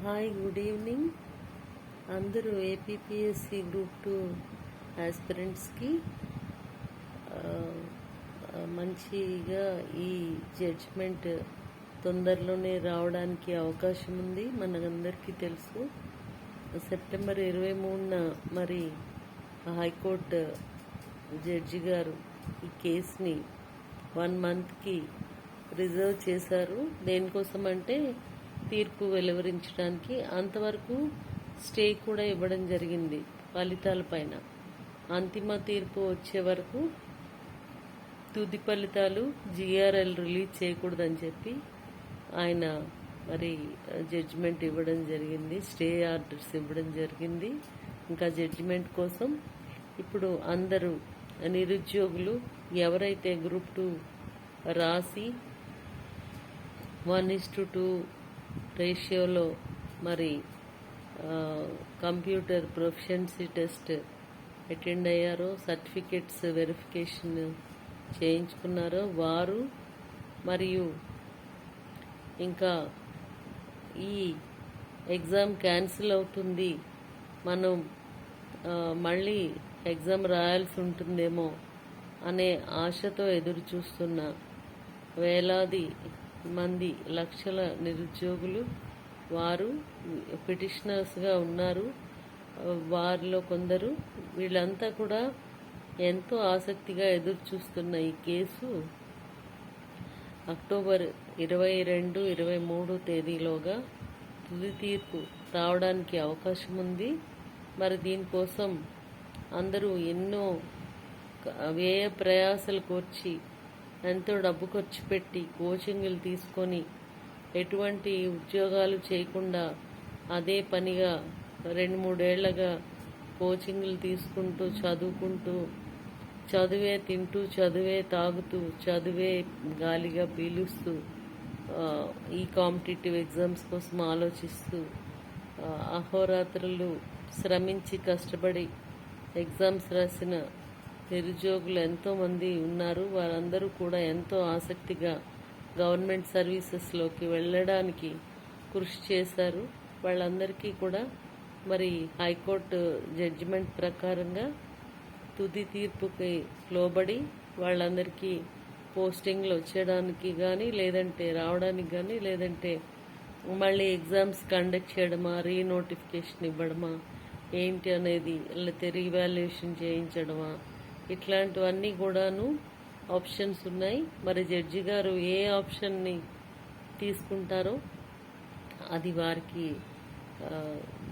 Hi, good evening. అందరూ APPSC group 2 ఆస్పిరెంట్స్కి మంచిగా ఈ జడ్జ్మెంట్ తొందరలోనే రావడానికి అవకాశం ఉంది. మనందరికీ తెలుసు, సెప్టెంబర్ 23న మరి హైకోర్టు జడ్జి గారు ఈ కేసుని 1 మంత్కి రిజర్వ్ చేశారు. దేనికోసం అంటే తీర్పు వెలువరించడానికి. అంతవరకు స్టే కూడా ఇవ్వడం జరిగింది ఫలితాలపైన. అంతిమ తీర్పు వచ్చే వరకు తుది ఫలితాలు జిఆర్ఎల్ రిలీజ్ చేయకూడదని చెప్పి ఆయన మరి జడ్జిమెంట్ ఇవ్వడం జరిగింది, స్టే ఆర్డర్స్ ఇవ్వడం జరిగింది. ఇంకా జడ్జిమెంట్ కోసం ఇప్పుడు అందరూ నిరుద్యోగులు ఎవరైతే గ్రూప్ 2 రాసి 1:2 రేషియోలో మరి కంప్యూటర్ ప్రొఫిషియన్సీ టెస్ట్ అటెండ్ అయ్యారో, సర్టిఫికెట్స్ వెరిఫికేషన్ చేయించుకున్నారో వారు, మరియు ఇంకా ఈ ఎగ్జామ్ క్యాన్సిల్ అవుతుంది, మనం మళ్ళీ ఎగ్జామ్ రాయాల్సి ఉంటుందేమో అనే ఆశతో ఎదురు చూస్తున్న వేలాది మంది, లక్షల నిరుద్యోగులు వారు పిటిషనర్స్గా ఉన్నారు. వారిలో కొందరు, వీళ్ళంతా కూడా ఎంతో ఆసక్తిగా ఎదురు చూస్తున్న ఈ కేసు అక్టోబర్ 22, 23 తేదీలోగా తుది తీర్పు రావడానికి అవకాశం ఉంది. మరి దీనికోసం అందరూ ఎన్నో వ్యయ ప్రయాసలు కోర్చి ఎంతో డబ్బు ఖర్చు పెట్టి కోచింగ్లు తీసుకొని ఎటువంటి ఉద్యోగాలు చేయకుండా అదే పనిగా 2-3 ఏళ్లగా కోచింగ్లు తీసుకుంటూ చదువుకుంటూ, చదువే తింటూ, చదువే తాగుతూ, చదువే గాలిగా పీలుస్తూ ఈ కాంపిటేటివ్ ఎగ్జామ్స్ కోసం ఆలోచిస్తూ అహోరాత్రులు శ్రమించి కష్టపడి ఎగ్జామ్స్ రాసిన నిరుద్యోగులు ఎంతోమంది ఉన్నారు. వారందరూ కూడా ఎంతో ఆసక్తిగా గవర్నమెంట్ సర్వీసెస్లోకి వెళ్ళడానికి కృషి చేశారు. వాళ్ళందరికీ కూడా మరి హైకోర్టు జడ్జిమెంట్ ప్రకారంగా తుది తీర్పుకి లోబడి వాళ్ళందరికీ పోస్టింగ్లు వచ్చేయడానికి కానీ, లేదంటే రావడానికి కానీ, లేదంటే మళ్ళీ ఎగ్జామ్స్ కండక్ట్ చేయడమా, రీనోటిఫికేషన్ ఇవ్వడమా ఏంటి అనేది, లేకపోతే రీవాల్యుయేషన్ చేయించడమా, ఇట్లాంటివన్నీ కూడాను ఆప్షన్స్ ఉన్నాయి. మరి జడ్జి గారు ఏ ఆప్షన్ని తీసుకుంటారో అది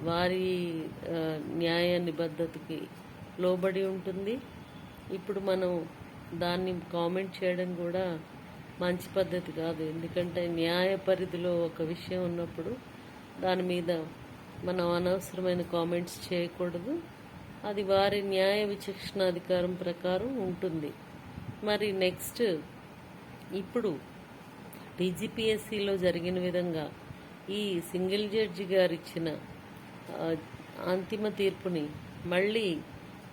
వారి న్యాయ నిబద్ధతకి లోబడి ఉంటుంది. ఇప్పుడు మనం దాన్ని కామెంట్ చేయడం కూడా మంచి పద్ధతి కాదు. ఎందుకంటే న్యాయ పరిధిలో ఒక విషయం ఉన్నప్పుడు దాని మీద మనం అనవసరమైన కామెంట్స్ చేయకూడదు. అది వారి న్యాయ విచక్షణ అధికారం ప్రకారం ఉంటుంది. మరి నెక్స్ట్, ఇప్పుడు టీజీపీఎస్సీలో జరిగిన విధంగా ఈ సింగిల్ జడ్జి గారు ఇచ్చిన అంతిమ తీర్పుని మళ్ళీ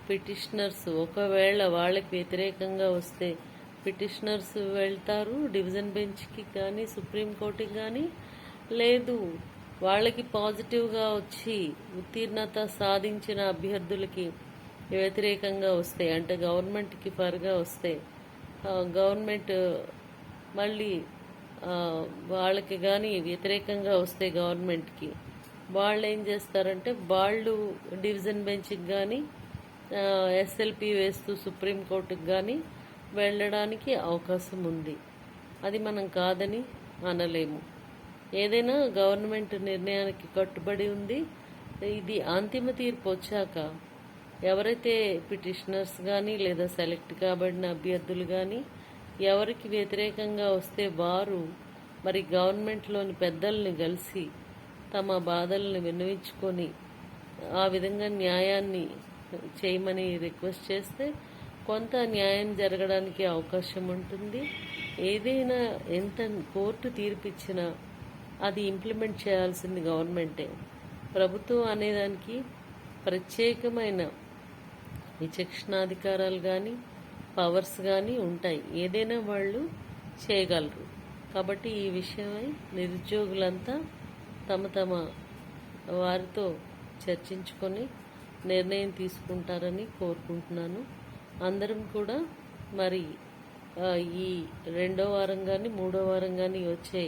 పిటిషనర్స్ ఒకవేళ వాళ్ళకి వ్యతిరేకంగా వస్తే పిటిషనర్స్ వెళ్తారు డివిజన్ బెంచ్కి కానీ, సుప్రీంకోర్టుకి కానీ. లేదు, వాళ్ళకి పాజిటివ్గా వచ్చి ఉత్తీర్ణత సాధించిన అభ్యర్థులకి వ్యతిరేకంగా వస్తే, అంటే గవర్నమెంట్కి ఫర్గా వస్తే, గవర్నమెంట్ మళ్ళీ వాళ్ళకి కానీ వ్యతిరేకంగా వస్తే గవర్నమెంట్కి, వాళ్ళు ఏం చేస్తారంటే వాళ్ళు డివిజన్ బెంచ్కి కానీ, ఎస్ఎల్పి వేస్తూ సుప్రీంకోర్టుకి కానీ వెళ్ళడానికి అవకాశం ఉంది. అది మనం కాదని అనలేము. ఏదైనా గవర్నమెంట్ నిర్ణయానికి కట్టుబడి ఉంది. ఇది అంతిమ తీర్పు వచ్చాక ఎవరైతే పిటిషనర్స్ కానీ, లేదా సెలెక్ట్ కాబడిన అభ్యర్థులు కానీ ఎవరికి వ్యతిరేకంగా వస్తే వారు మరి గవర్నమెంట్లోని పెద్దల్ని కలిసి తమ బాధల్ని విన్నవించుకొని ఆ విధంగా న్యాయాన్ని చేయమని రిక్వెస్ట్ చేస్తే కొంత న్యాయం జరగడానికి అవకాశం ఉంటుంది. ఏదైనా ఎంత కోర్టు తీర్పిచ్చినా అది ఇంప్లిమెంట్ చేయాల్సింది గవర్నమెంటే. ప్రభుత్వం అనేదానికి ప్రత్యేకమైన విచక్షణాధికారాలు కానీ, పవర్స్ కానీ ఉంటాయి. ఏదైనా వాళ్ళు చేయగలరు. కాబట్టి ఈ విషయమై నిరుద్యోగులంతా తమ వారితో చర్చించుకొని నిర్ణయం తీసుకుంటారని కోరుకుంటున్నాను. అందరం కూడా మరి ఈ 2వ వారం కానీ 3వ వారం కానీ వచ్చే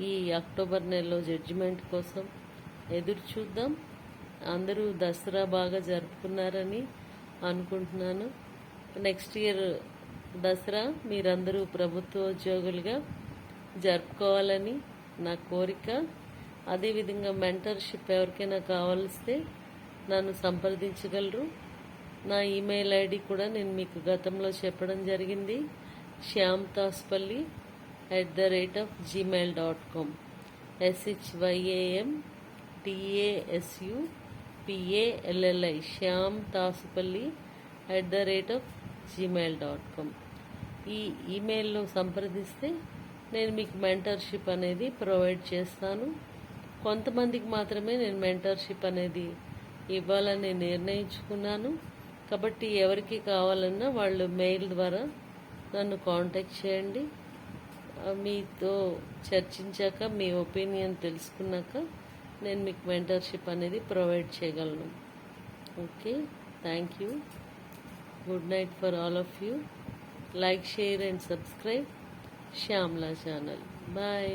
ఈ అక్టోబర్ నెలలో జడ్జిమెంట్ కోసం ఎదురు చూద్దాం. అందరూ దసరా బాగా జరుపుకున్నారని అనుకుంటున్నాను. నెక్స్ట్ ఇయర్ దసరా మీరందరూ ప్రభుత్వ ఉద్యోగులుగా జరుపుకోవాలని నా కోరిక. అదేవిధంగా మెంటర్షిప్ ఎవరికైనా కావాల్స్తే నన్ను సంప్రదించగలరు. నా ఈమెయిల్ ఐడి కూడా నేను మీకు గతంలో చెప్పడం జరిగింది, shyamtasupalli@gmail.com SHYAMTASUPALLI shyamtasupalli@gmail.com ఈ ఈమెయిల్లో సంప్రదిస్తే నేను మీకు మెంటర్షిప్ అనేది ప్రొవైడ్ చేస్తాను. కొంతమందికి మాత్రమే నేను మెంటర్షిప్ అనేది ఇవ్వాలని నిర్ణయించుకున్నాను. కాబట్టి ఎవరికి కావాలన్నా వాళ్ళు మెయిల్ ద్వారా నన్ను కాంటాక్ట్ చేయండి. మీతో చర్చించాక మీ ఒపీనియన్ తెలుసుకున్నాక నేను మీకు మెంటర్షిప్ అనేది ప్రొవైడ్ చేయగలను. Okay, thank you. Good night for all of you. Like, share and subscribe Shyamla channel. Bye.